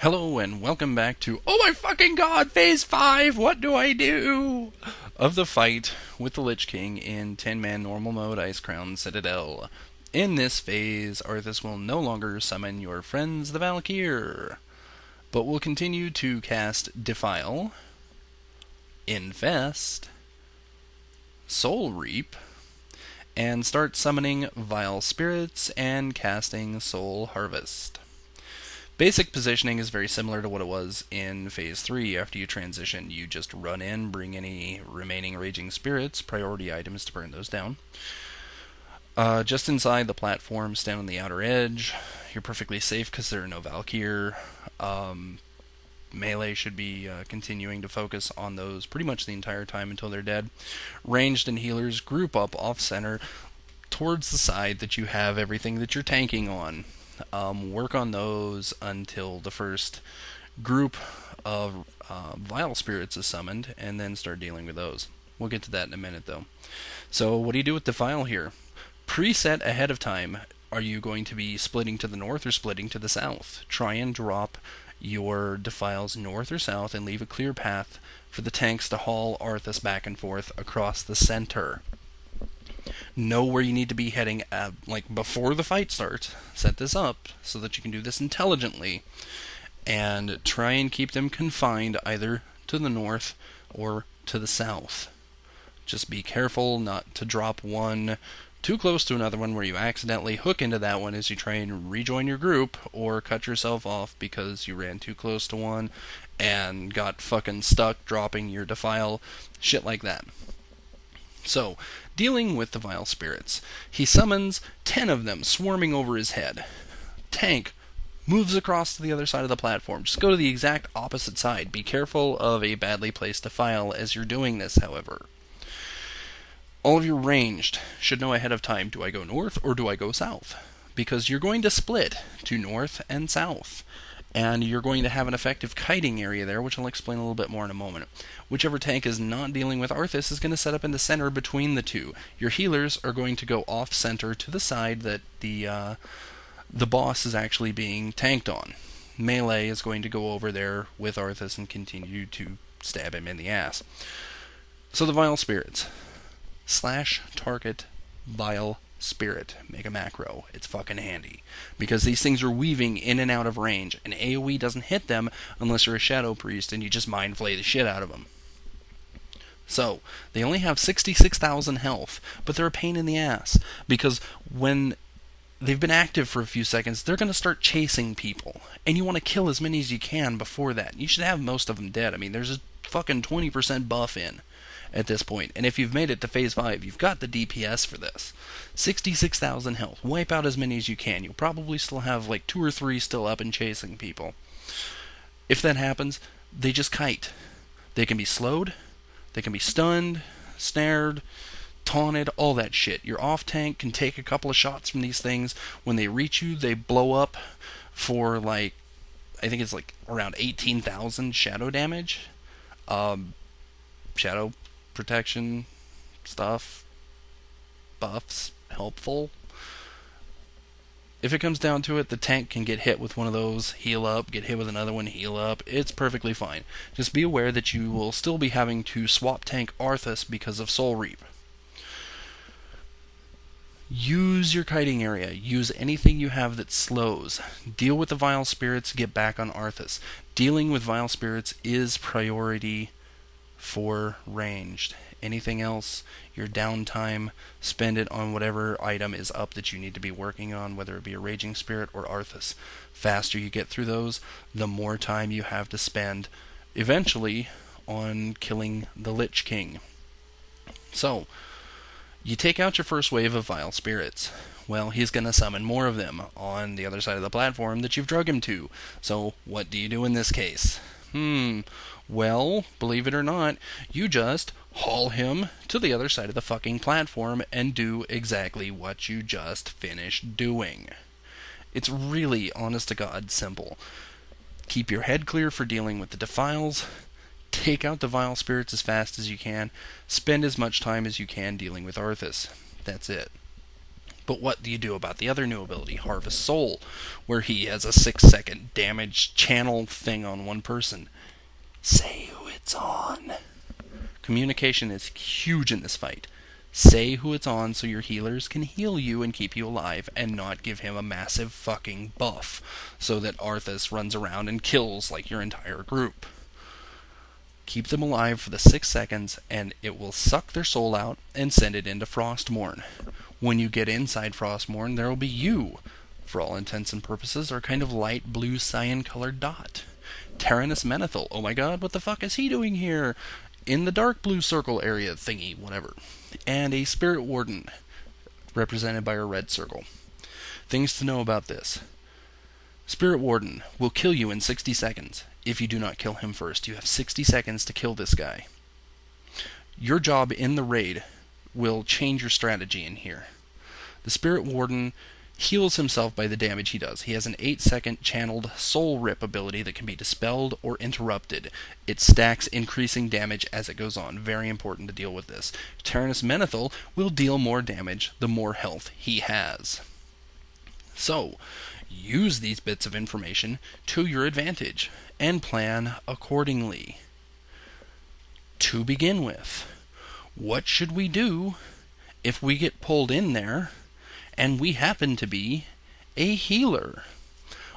Hello and welcome back to Oh my fucking god, Phase 5, what do I do? Of the fight with the Lich King in 10-man normal mode Icecrown Citadel. In this phase, Arthas will no longer summon your friends the Valkyr, but will continue to cast Defile, Infest, Soul Reap, and start summoning Vile Spirits and casting Soul Harvest. Basic positioning is very similar to what it was in Phase 3. After you transition, you just run in, bring any remaining Raging Spirits, priority items to burn those down. Just inside the platform, stand on the outer edge. You're perfectly safe because there are no Valkyr. Melee should be continuing to focus on those pretty much the entire time until they're dead. Ranged and healers group up off-center towards the side that you have everything that you're tanking on. Work on those until the first group of Vile Spirits is summoned, and then start dealing with those. We'll get to that in a minute, though. So, what do you do with Defile here? Preset ahead of time. Are you going to be splitting to the north or splitting to the south? Try and drop your Defiles north or south and leave a clear path for the tanks to haul Arthas back and forth across the center. Know where you need to be heading before the fight starts. Set this up so that you can do this intelligently, and try and keep them confined either to the north or to the south. Just be careful not to drop one too close to another one where you accidentally hook into that one as you try and rejoin your group, or cut yourself off because you ran too close to one and got fucking stuck dropping your Defile, shit like that. So, dealing with the Vile Spirits, he summons 10 of them swarming over his head. Tank moves across to the other side of the platform. Just go to the exact opposite side. Be careful of a badly placed Defile as you're doing this, however. All of your ranged should know ahead of time, do I go north or do I go south? Because you're going to split to north and south. And you're going to have an effective kiting area there, which I'll explain a little bit more in a moment. Whichever tank is not dealing with Arthas is going to set up in the center between the two. Your healers are going to go off-center to the side that the boss is actually being tanked on. Melee is going to go over there with Arthas and continue to stab him in the ass. So the Vile Spirits. /target Vile Spirit. Make a macro. It's fucking handy. Because these things are weaving in and out of range, and AoE doesn't hit them unless you're a Shadow Priest and you just mind flay the shit out of them. So, they only have 66,000 health, but they're a pain in the ass. Because when they've been active for a few seconds, they're going to start chasing people. And you want to kill as many as you can before that. You should have most of them dead. I mean, there's a fucking 20% buff in at this point. And if you've made it to Phase 5, you've got the DPS for this. 66,000 health. Wipe out as many as you can. You'll probably still have like 2 or 3 still up and chasing people. If that happens, they just kite. They can be slowed, they can be stunned, snared, taunted, all that shit. Your off-tank can take a couple of shots from these things. When they reach you, they blow up for I think it's around 18,000 shadow damage. Shadow protection stuff, buffs, helpful. If it comes down to it, the tank can get hit with one of those, heal up, get hit with another one, heal up. It's perfectly fine. Just be aware that you will still be having to swap tank Arthas because of Soul Reap. Use your kiting area. Use anything you have that slows. Deal with the Vile Spirits, get back on Arthas. Dealing with Vile Spirits is priority for ranged. Anything else, your downtime, spend it on whatever item is up that you need to be working on, whether it be a Raging Spirit or Arthas. Faster you get through those, the more time you have to spend, eventually, on killing the Lich King. So, you take out your first wave of Vile Spirits. Well, he's going to summon more of them on the other side of the platform that you've drug him to. So, what do you do in this case? Well, believe it or not, you just haul him to the other side of the fucking platform and do exactly what you just finished doing. It's really, honest to God, simple. Keep your head clear for dealing with the Defiles. Take out the Vile Spirits as fast as you can. Spend as much time as you can dealing with Arthas. That's it. But what do you do about the other new ability, Harvest Soul, where he has a 6-second damage channel thing on one person? Say who it's on. Communication is huge in this fight. Say who it's on so your healers can heal you and keep you alive and not give him a massive fucking buff so that Arthas runs around and kills like your entire group. Keep them alive for the 6 seconds and it will suck their soul out and send it into Frostmourne. When you get inside Frostmourne, there will be you, for all intents and purposes, our kind of light blue cyan colored dot. Tyrannus Menethil, oh my god, what the fuck is he doing here? In the dark blue circle area thingy, whatever. And a Spirit Warden, represented by a red circle. Things to know about this. Spirit Warden will kill you in 60 seconds if you do not kill him first. You have 60 seconds to kill this guy. Your job in the raid will change your strategy in here. The Spirit Warden heals himself by the damage he does. He has an 8-second channeled Soul Rip ability that can be dispelled or interrupted. It stacks increasing damage as it goes on. Very important to deal with this. Tyrannus Menethil will deal more damage the more health he has. So, use these bits of information to your advantage and plan accordingly. To begin with, what should we do if we get pulled in there and we happen to be a healer?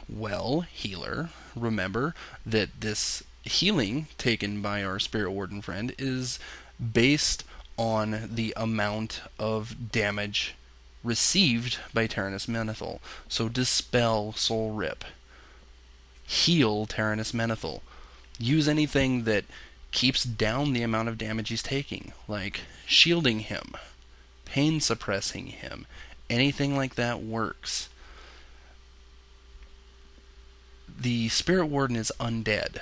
Well, healer, remember that this healing taken by our Spirit Warden friend is based on the amount of damage received by Tyrannus Menethil. So dispel Soul Rip. Heal Tyrannus Menethil. Use anything that keeps down the amount of damage he's taking, like shielding him, pain suppressing him. Anything like that works. The Spirit Warden is undead.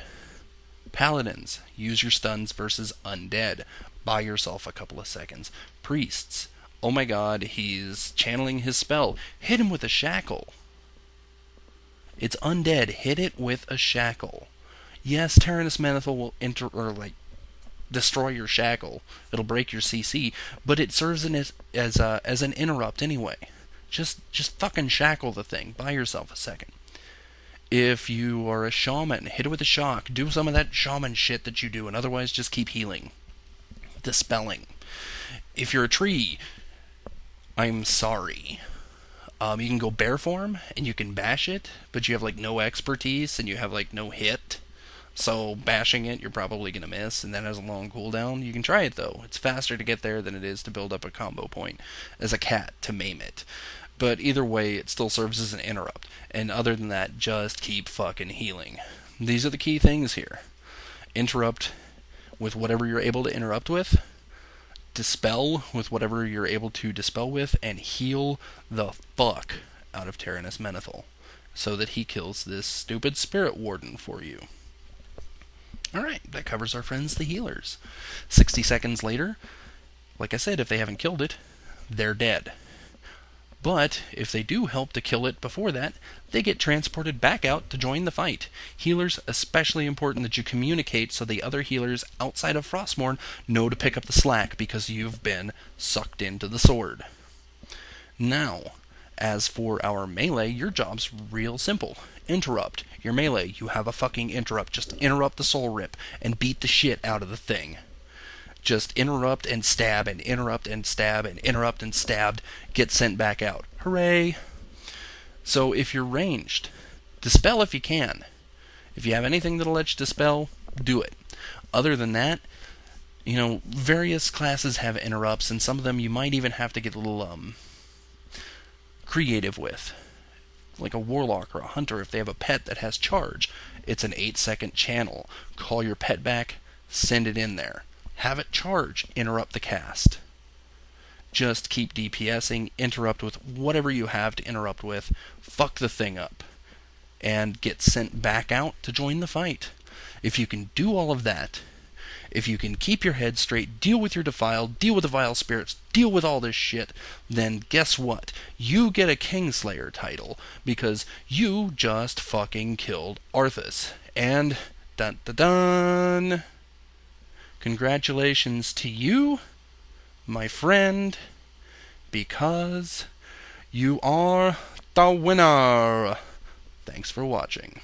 Paladins, use your stuns versus undead. Buy yourself a couple of seconds. Priests, oh my god, he's channeling his spell. Hit him with a shackle. It's undead. Hit it with a shackle. Yes, Tyrannus Menethil will destroy your shackle. It'll break your CC, but it serves as an interrupt anyway. Just fucking shackle the thing. Buy yourself a second. If you are a shaman, hit it with a shock. Do some of that shaman shit that you do, and otherwise just keep healing. Dispelling. If you're a tree, I'm sorry. You can go bear form, and you can bash it, but you have no expertise, and you have no hit. So bashing it, you're probably going to miss, and that has a long cooldown. You can try it, though. It's faster to get there than it is to build up a combo point as a cat to maim it. But either way, it still serves as an interrupt. And other than that, just keep fucking healing. These are the key things here. Interrupt with whatever you're able to interrupt with. Dispel with whatever you're able to dispel with. And heal the fuck out of Tyrannus Menethil so that he kills this stupid Spirit Warden for you. Alright, that covers our friends the healers. 60 seconds later, like I said, if they haven't killed it, they're dead. But if they do help to kill it before that, they get transported back out to join the fight. Healers, especially important that you communicate so the other healers outside of Frostmourne know to pick up the slack because you've been sucked into the sword. Now, as for our melee, your job's real simple. Interrupt. Your melee, you have a fucking interrupt. Just interrupt the Soul Rip and beat the shit out of the thing. Just interrupt and stab and interrupt and stab and interrupt and stabbed. Get sent back out. Hooray! So if you're ranged, dispel if you can. If you have anything that'll let you dispel, do it. Other than that, various classes have interrupts, and some of them you might even have to get a little creative with. Like a warlock or a hunter, if they have a pet that has charge, it's an 8-second channel. Call your pet back, send it in there. Have it charge, interrupt the cast. Just keep DPSing, interrupt with whatever you have to interrupt with, fuck the thing up, and get sent back out to join the fight. If you can do all of that, if you can keep your head straight, deal with your defiled, deal with the vile spirits, deal with all this shit, then guess what? You get a Kingslayer title, because you just fucking killed Arthas. And, dun dun dun, congratulations to you, my friend, because You are the winner. Thanks for watching.